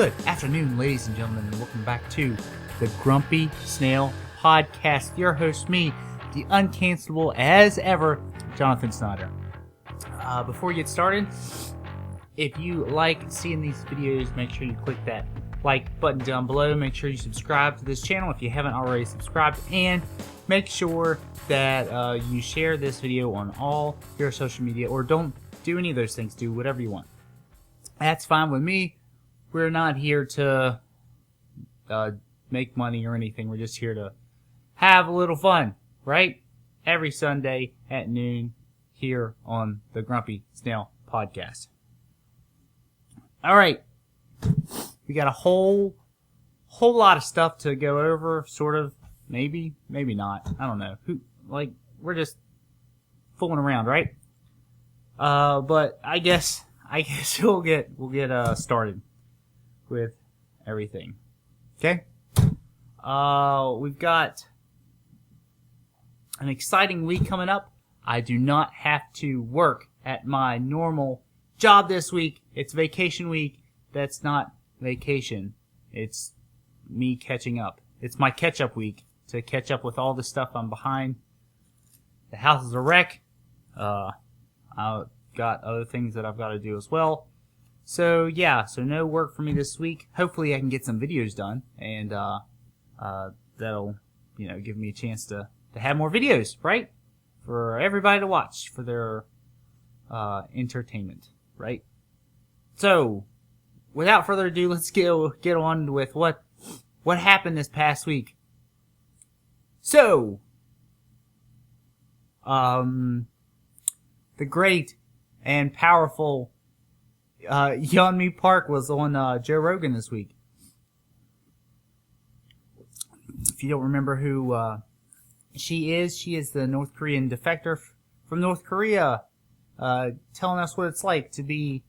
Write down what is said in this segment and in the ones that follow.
Good afternoon, ladies and gentlemen, and welcome back to the Grumpy Snail Podcast. Your host, me, the uncancelable as ever, Jonathan Snyder. Before we get started, if you like seeing these videos, make sure you click that like button down below. Make sure you subscribe to this channel if you haven't already subscribed, and make sure that you share this video on all your social media, or don't do any of those things. Do whatever you want. That's fine with me. We're not here to make money or anything. We're just here to have a little fun, right? Every Sunday at noon here on the Grumpy Snail Podcast. All right. We got a whole lot of stuff to go over, sort of. Maybe not. I don't know. We're just fooling around, right? But I guess we'll get started with everything. Okay? We've got an exciting week coming up. I do not have to work at my normal job this week. It's vacation week. That's not vacation. It's me catching up. It's my catch-up week to catch up with all the stuff I'm behind. The house is a wreck. I've got other things that I've got to do as well. So no work for me this week. Hopefully I can get some videos done, and that'll give me a chance to have more videos, right? For everybody to watch for their entertainment, right? So without further ado, let's get on with what happened this past week. So the great and powerful Yeonmi Park was on Joe Rogan this week. If you don't remember who she is the North Korean defector from North Korea, telling us what it's like to be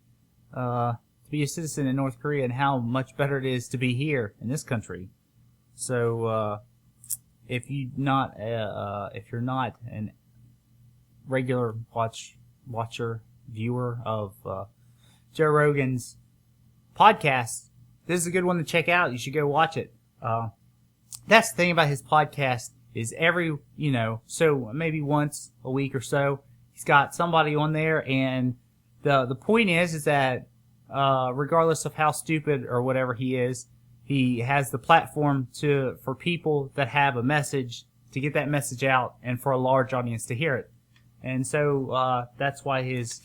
a citizen in North Korea and how much better it is to be here in this country. So if you're not an regular viewer of Joe Rogan's podcast, this is a good one to check out. You should go watch it. That's the thing about his podcast is so maybe once a week or so, he's got somebody on there, and the point is that regardless of how stupid or whatever he is, he has the platform for people that have a message to get that message out, and for a large audience to hear it. And so that's why his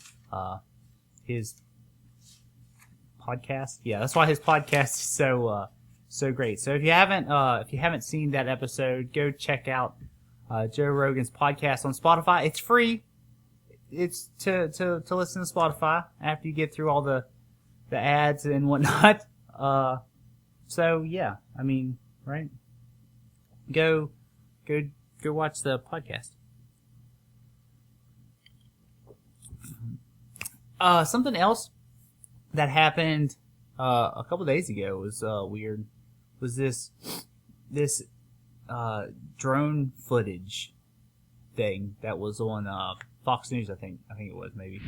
podcast, that's why his podcast is so great. So if you haven't seen that episode, go check out Joe Rogan's podcast on Spotify. It's free. It's to listen to Spotify after you get through all the ads and whatnot. So yeah, I mean, right? Go watch the podcast. Something else that happened a couple days ago was weird. Was this drone footage thing that was on Fox News? I think it was, maybe.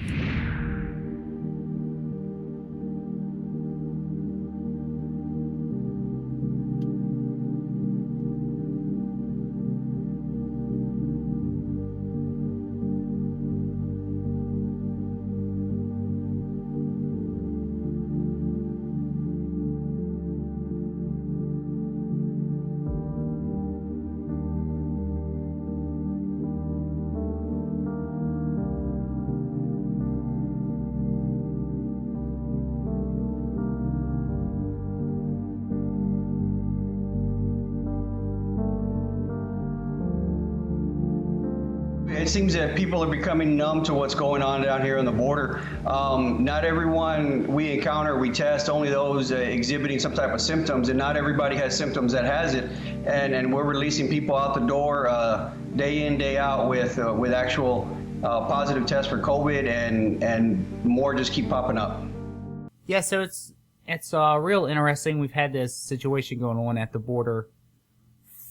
It seems that people are becoming numb to what's going on down here on the border. Not everyone we encounter, we test, only those exhibiting some type of symptoms, and not everybody has symptoms that has it. And we're releasing people out the door day in, day out with actual positive tests for COVID, and more just keep popping up. Yeah, so it's real interesting. We've had this situation going on at the border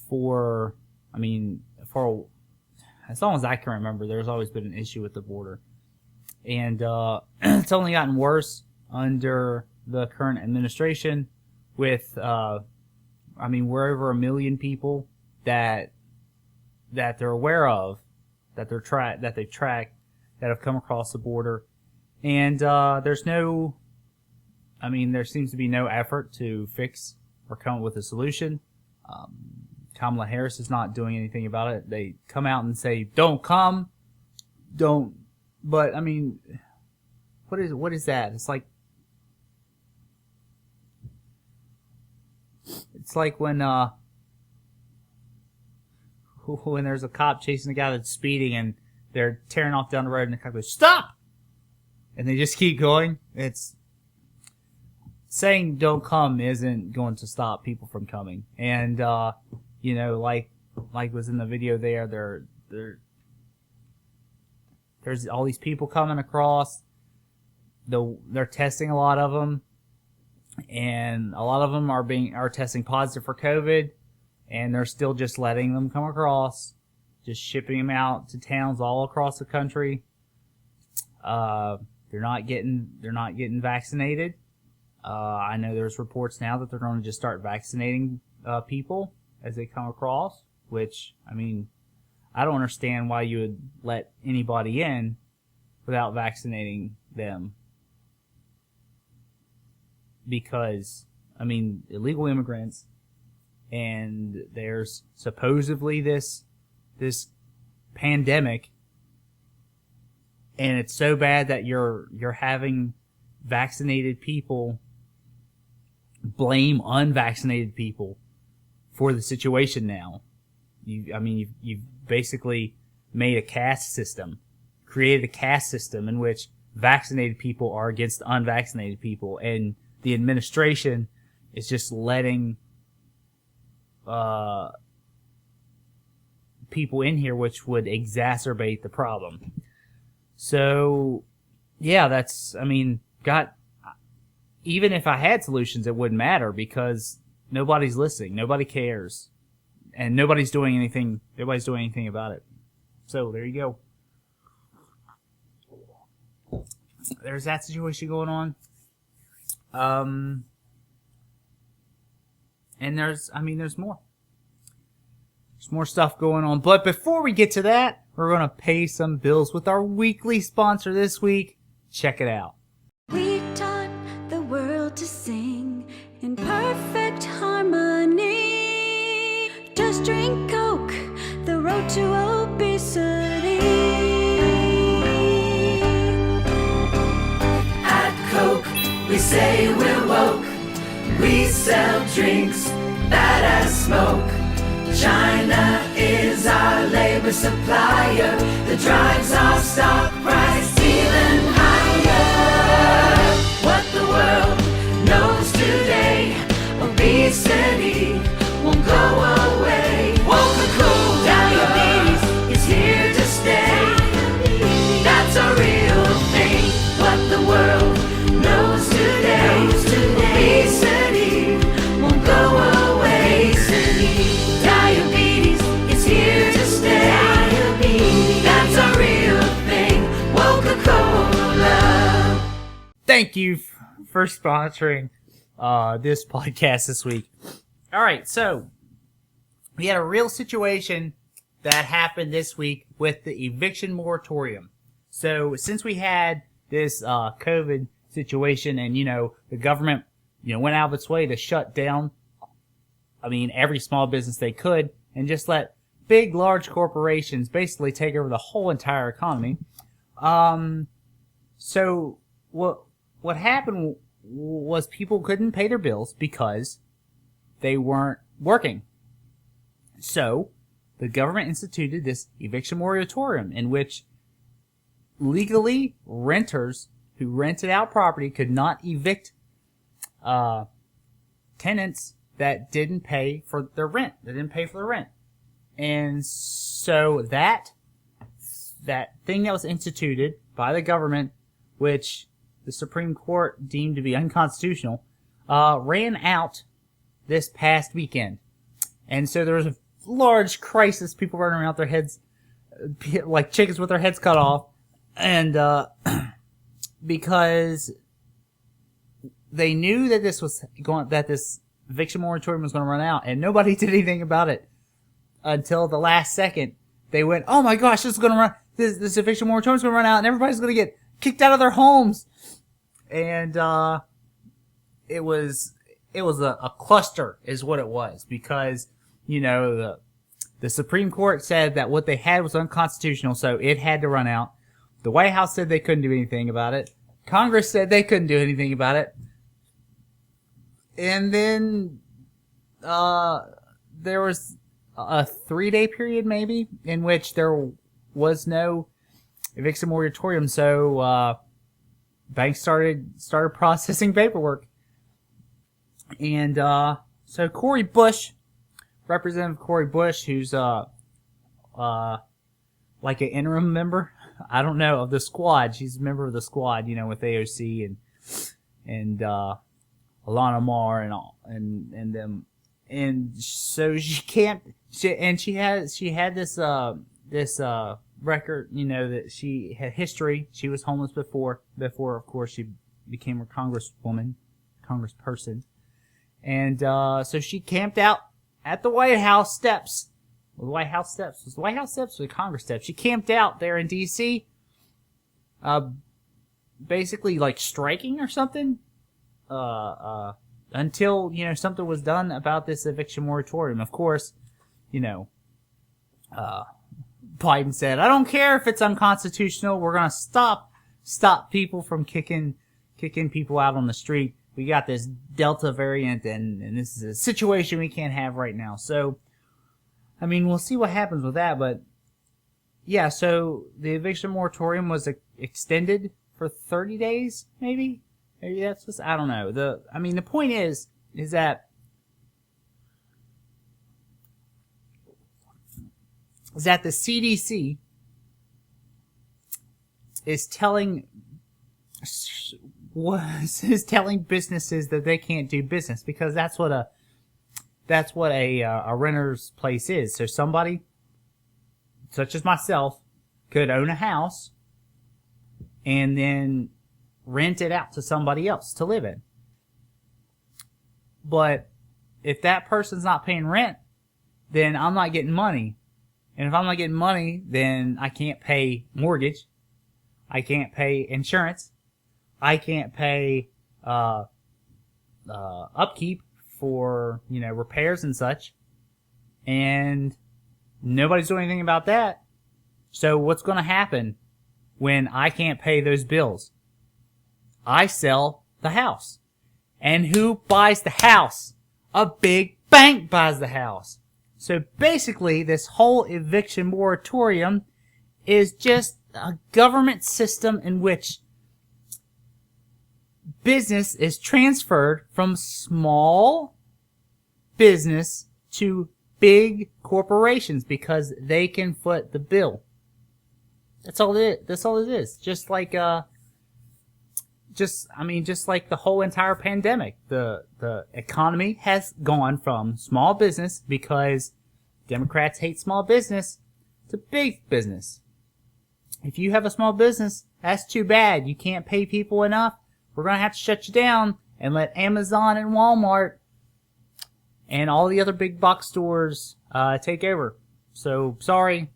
for as long as I can remember. There's always been an issue with the border. And it's only gotten worse under the current administration. with, we're over 1 million people that they're aware of, that they've tracked, that have come across the border. And, there seems to be no effort to fix or come up with a solution. Kamala Harris is not doing anything about it. They come out and say, don't come, don't, but what is that? It's like when there's a cop chasing a guy that's speeding and they're tearing off down the road and the cop goes, stop! And they just keep going. It's saying don't come isn't going to stop people from coming. And, like was in the video there's all these people coming across. They're testing a lot of them. And a lot of them are testing positive for COVID. And they're still just letting them come across. Just shipping them out to towns all across the country. They're not getting vaccinated. I know there's reports now that they're going to just start vaccinating people as they come across, which, I don't understand why you would let anybody in without vaccinating them. Because, illegal immigrants, and there's supposedly this pandemic, and it's so bad that you're having vaccinated people blame unvaccinated people for the situation now. You've basically made a caste system, created a caste system in which vaccinated people are against unvaccinated people, and the administration is just letting people in here, which would exacerbate the problem. So, yeah, even if I had solutions, it wouldn't matter because nobody's listening, nobody cares, and nobody's doing anything about it. So, there you go. There's that situation going on. And there's more. There's more stuff going on. But before we get to that, we're going to pay some bills with our weekly sponsor this week. Check it out. We taught the world to sing in perfect harmony. Just drink Coke, the road to obesity. At Coke, we say we're woke. We sell drinks bad as smoke. China is our labor supplier that drives our stock price even higher. What the world knows today, obesity won't go away. Coca-Cola diabetes is here to stay. That's a real thing. What the world knows today, obesity won't go away. Diabetes is here to stay. That's a real thing. Coca-Cola. Thank you for sponsoring this podcast this week. All right, so we had a real situation that happened this week with the eviction moratorium. So since we had this COVID situation, and the government went out of its way to shut down every small business they could and just let big, large corporations basically take over the whole entire economy. So what happened was people couldn't pay their bills because they weren't working. So the government instituted this eviction moratorium in which legally renters who rented out property could not evict tenants that didn't pay for their rent. And so that thing that was instituted by the government, which the Supreme Court deemed to be unconstitutional, ran out this past weekend. And so there was a large crisis, people running around with their heads like chickens with their heads cut off. And because they knew that this eviction moratorium was going to run out, and nobody did anything about it until the last second. They went, "Oh my gosh, this is going to run. This eviction moratorium is going to run out, and everybody's going to get kicked out of their homes." And it was a cluster, is what it was, because the Supreme Court said that what they had was unconstitutional, so it had to run out. The White House said they couldn't do anything about it. Congress said they couldn't do anything about it. And then there was a 3-day period, maybe, in which there was no eviction moratorium. So banks started processing paperwork. And so Cori Bush, Representative Cori Bush, who's like an interim member, I don't know, of the squad. She's a member of the squad, with AOC and Alana Mar and them. And so she can't. She had this record, that she had history. She was homeless before of course she became a congressperson. And so she camped out at the White House steps. The White House steps. Was the White House steps or the Congress steps? She camped out there in D.C. Basically like striking or something. Until, something was done about this eviction moratorium. Of course, Biden said, "I don't care if it's unconstitutional. We're gonna stop people from kicking people out on the street. We got this Delta variant, and this is a situation we can't have right now." So, I mean, we'll see what happens with that, but yeah, so the eviction moratorium was extended for 30 days, maybe? Maybe that's just, I don't know. The point is that the CDC is telling businesses that they can't do business, because that's what a renter's place is. So somebody such as myself could own a house and then rent it out to somebody else to live in. But if that person's not paying rent, then I'm not getting money. And if I'm not getting money, then I can't pay mortgage. I can't pay insurance. I can't pay upkeep for, repairs and such. And nobody's doing anything about that. So what's going to happen when I can't pay those bills? I sell the house. And who buys the house? A big bank buys the house. So basically, this whole eviction moratorium is just a government system in which business is transferred from small business to big corporations because they can foot the bill. That's all it is. Just like the whole entire pandemic. The economy has gone from small business, because Democrats hate small business, to big business. If you have a small business, that's too bad. You can't pay people enough. We're going to have to shut you down and let Amazon and Walmart and all the other big box stores take over. So, sorry.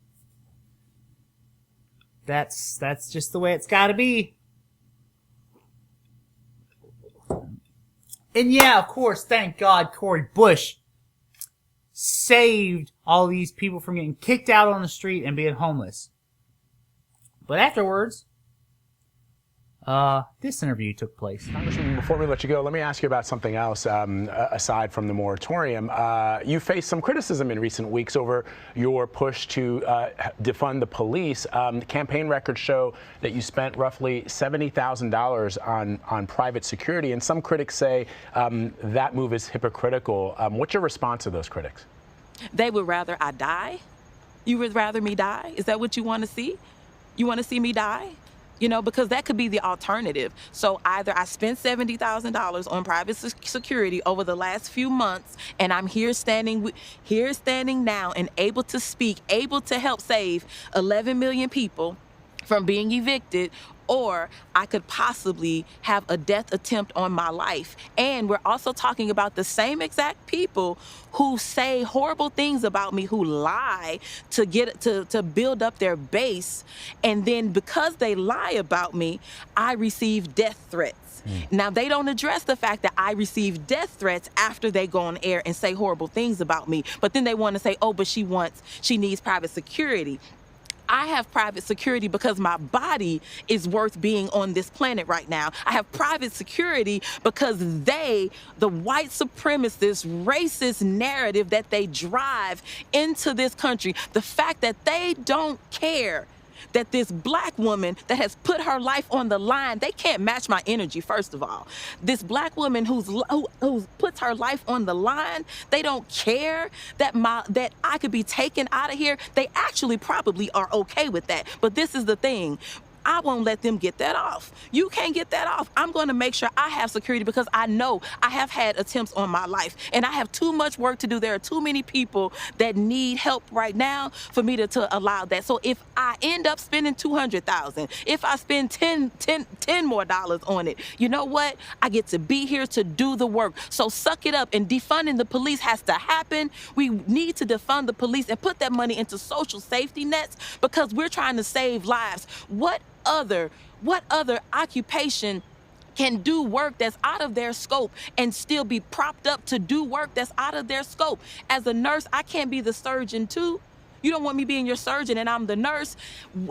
That's just the way it's got to be. And yeah, of course, thank God Cori Bush saved all these people from getting kicked out on the street and being homeless. But afterwards, this interview took place. Congressman, before we let you go, let me ask you about something else aside from the moratorium. You faced some criticism in recent weeks over your push to defund the police. Campaign records show that you spent roughly $70,000 on private security, and some critics say that move is hypocritical. What's your response to those critics? They would rather I die? You would rather me die? Is that what you want to see? You want to see me die? Because that could be the alternative. So either I spent $70,000 on private security over the last few months, and I'm here standing now and able to speak, able to help save 11 million people, from being evicted, or I could possibly have a death attempt on my life. And we're also talking about the same exact people who say horrible things about me, who lie to get to build up their base. And then because they lie about me, I receive death threats. Now, they don't address the fact that I receive death threats after they go on air and say horrible things about me. But then they want to say, oh, but she needs private security. I have private security because my body is worth being on this planet right now. I have private security because the white supremacist, racist narrative that they drive into this country, the fact that they don't care that this black woman that has put her life on the line, they can't match my energy, first of all. This black woman who puts her life on the line, they don't care that I could be taken out of here. They actually probably are okay with that. But this is the thing. I won't let them get that off. You can't get that off. I'm going to make sure I have security because I know I have had attempts on my life and I have too much work to do. There are too many people that need help right now for me to allow that. So if I end up spending $200,000, if I spend $10 more on it, you know what? I get to be here to do the work. So suck it up, and defunding the police has to happen. We need to defund the police and put that money into social safety nets because we're trying to save lives. What other occupation can do work that's out of their scope and still be propped up to do work that's out of their scope? As a nurse, I can't be the surgeon too. You don't want me being your surgeon and I'm the nurse.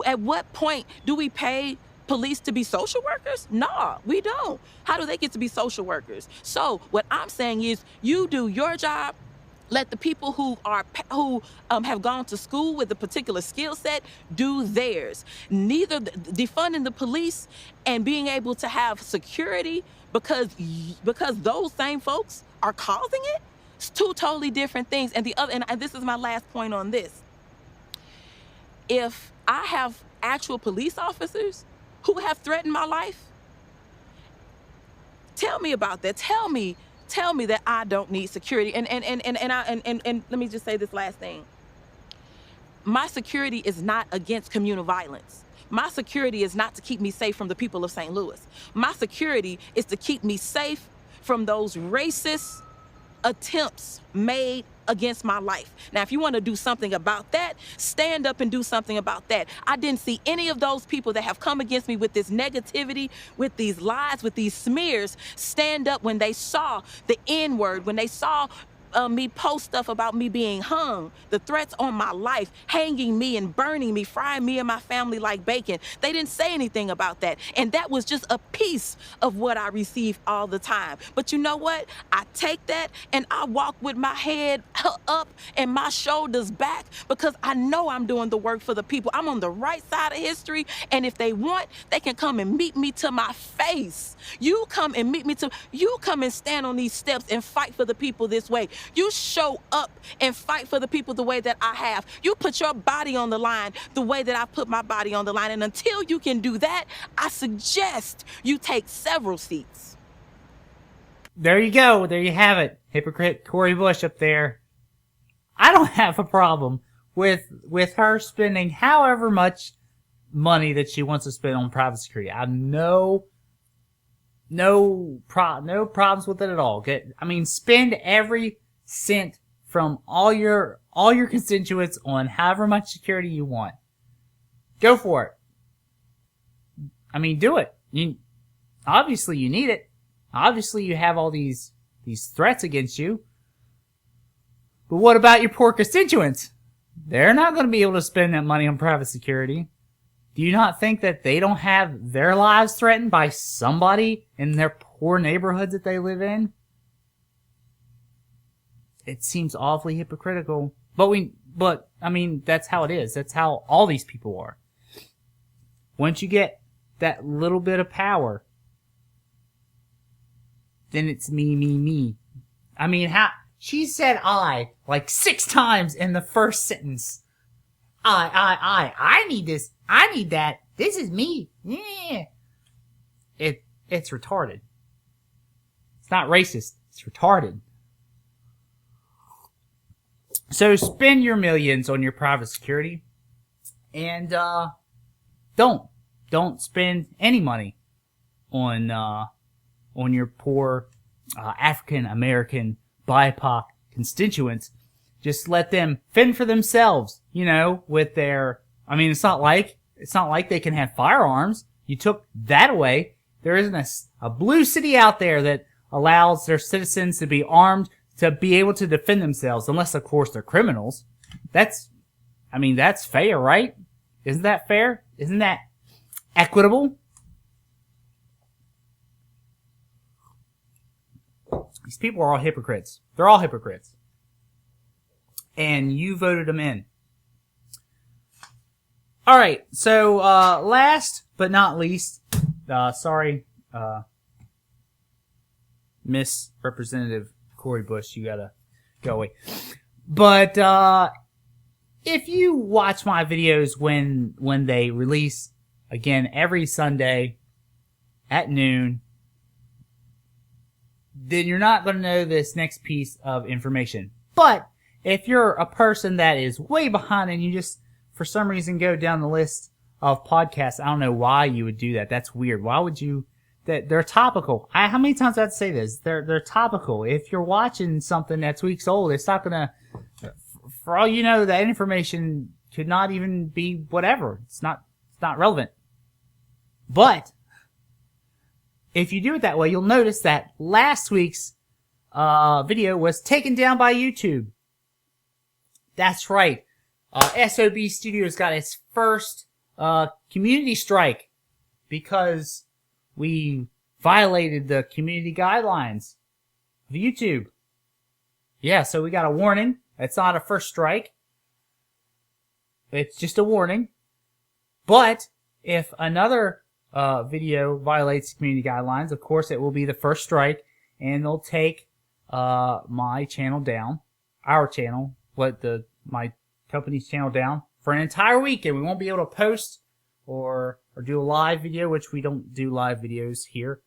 At what point do we pay police to be social workers? No, we don't. How do they get to be social workers? So what I'm saying is, you do your job. Let the people who have gone to school with a particular skill set do theirs. Neither defunding the police and being able to have security because those same folks are causing it. It's two totally different things. And this is my last point on this. If I have actual police officers who have threatened my life, tell me about that. Tell me that I don't need security. And let me just say this last thing. My security is not against communal violence. My security is not to keep me safe from the people of St. Louis. My security is to keep me safe from those racist attempts made against my life. Now, if you want to do something about that, stand up and do something about that. I didn't see any of those people that have come against me with this negativity, with these lies, with these smears, stand up when they saw the N-word, when they saw me post stuff about me being hung, the threats on my life, hanging me and burning me, frying me and my family like bacon. They didn't say anything about that. And that was just a piece of what I receive all the time. But you know what? I take that and I walk with my head up and my shoulders back because I know I'm doing the work for the people. I'm on the right side of history. And if they want, they can come and meet me to my face. You come and stand on these steps and fight for the people this way. You show up and fight for the people the way that I have. You put your body on the line the way that I put my body on the line. And until you can do that, I suggest you take several seats. There you go. There you have it. Hypocrite Cori Bush up there. I don't have a problem with her spending however much money that she wants to spend on private security. I have no problems with it at all. Spend every cent from all your constituents on however much security you want. Go for it. Do it. Obviously you need it. Obviously you have all these threats against you. But what about your poor constituents? They're not going to be able to spend that money on private security. Do you not think that they don't have their lives threatened by somebody in their poor neighborhoods that they live in? It seems awfully hypocritical. But that's how it is. That's how all these people are. Once you get that little bit of power, then it's me. She said I like 6 times in the first sentence. I need this. I need that. This is me. Yeah. It's retarded. It's not racist. It's retarded. So spend your millions on your private security and Don't spend any money on your poor African American BIPOC constituents. Just let them fend for themselves, with their, it's not like they can have firearms. You took that away. There isn't a blue city out there that allows their citizens to be armed to be able to defend themselves, unless of course they're criminals. That's fair, right? Isn't that fair? Isn't that equitable? These people are all hypocrites. They're all hypocrites. And you voted them in. Alright, so, last but not least, sorry, Miss Representative Cori Bush, you gotta go away. But, if you watch my videos when they release, again, every Sunday at noon, then you're not going to know this next piece of information. But if you're a person that is way behind and you just, for some reason, go down the list of podcasts, I don't know why you would do that. That's weird. Why would you? They're topical. How many times do I have to say this? They're topical. If you're watching something that's weeks old, it's not going to, for all you know, that information could not even be whatever. It's not relevant. But if you do it that way, you'll notice that last week's video was taken down by YouTube. That's right. SOB Studios got its first community strike because we violated the community guidelines of YouTube. Yeah, so we got a warning. It's not a first strike. It's just a warning. But if another video violates community guidelines, of course it will be the first strike, and they'll take my channel down, our channel, my company's channel down for an entire week, and we won't be able to post or do a live video, which we don't do live videos here.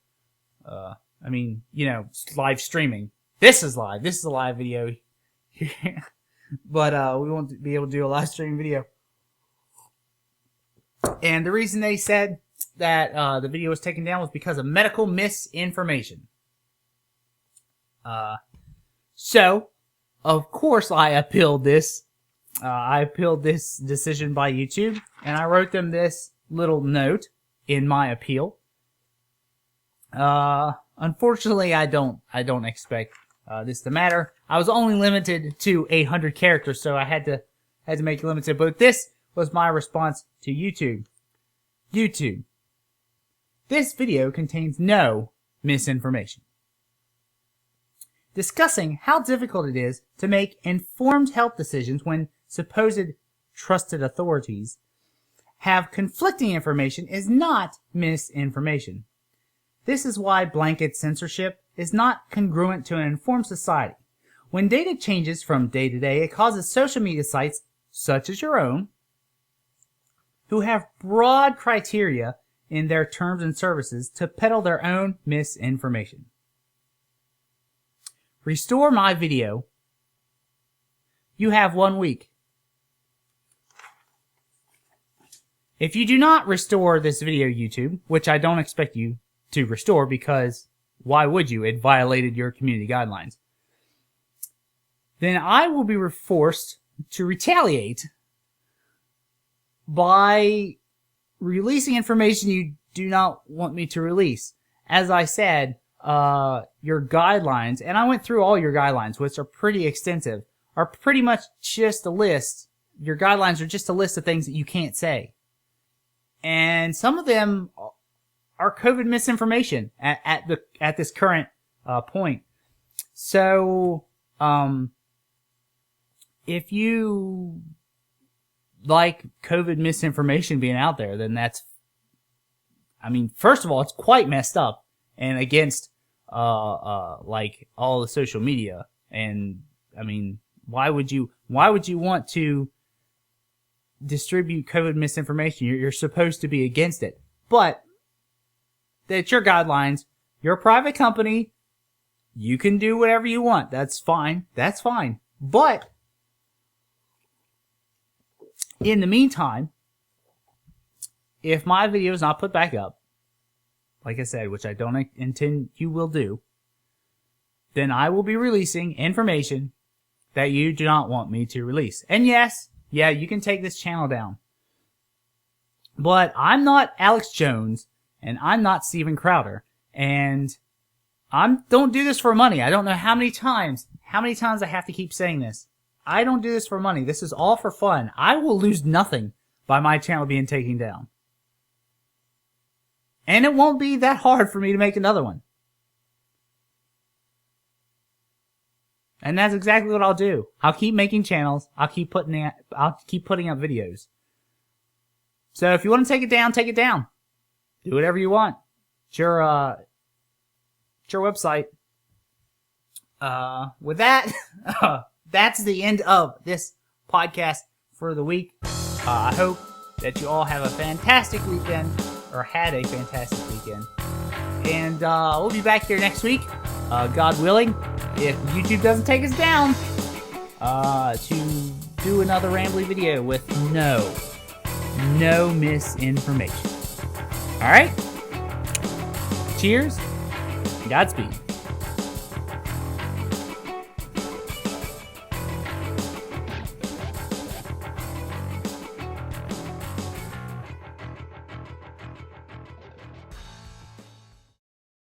Live streaming. This is live. This is a live video. But we won't be able to do a live stream video. And the reason they said that the video was taken down was because of medical misinformation. So, of course, I appealed this. I appealed this decision by YouTube, and I wrote them this little note in my appeal. Unfortunately, I don't expect this to matter. I was only limited to 800 characters, so I had to make it limited. But this was my response to YouTube. YouTube. This video contains no misinformation. Discussing how difficult it is to make informed health decisions when supposed trusted authorities have conflicting information is not misinformation. This is why blanket censorship is not congruent to an informed society. When data changes from day to day, it causes social media sites, such as your own, who have broad criteria in their terms and services to peddle their own misinformation. Restore my video. You have 1 week. If you do not restore this video, YouTube, which I don't expect you to restore because why would you? It violated your community guidelines. Then I will be forced to retaliate by releasing information you do not want me to release. As I said, your guidelines, and I went through all your guidelines, which are pretty extensive, are pretty much just a list. Your guidelines are just a list of things that you can't say. And some of them are COVID misinformation at this current point. So, if you like COVID misinformation being out there, then that's, first of all, it's quite messed up and against, like all the social media. And, why would you want to distribute COVID misinformation? You're supposed to be against it. But, it's your guidelines. You're a private company. You can do whatever you want. That's fine. That's fine. But, in the meantime, if my video is not put back up, like I said, which I don't intend you will do, then I will be releasing information that you do not want me to release. And yes, yeah, you can take this channel down. But I'm not Alex Jones, and I'm not Steven Crowder, and don't do this for money. I don't know how many times I have to keep saying this. I don't do this for money. This is all for fun. I will lose nothing by my channel being taken down. And it won't be that hard for me to make another one. And that's exactly what I'll do. I'll keep making channels. I'll keep putting up videos. So if you want to take it down, take it down. Do whatever you want. It's your website. With that, that's the end of this podcast for the week. I hope that you all have a fantastic weekend, or had a fantastic weekend. And we'll be back here next week, God willing, if YouTube doesn't take us down, to do another rambly video with no misinformation. Alright? Cheers. Godspeed.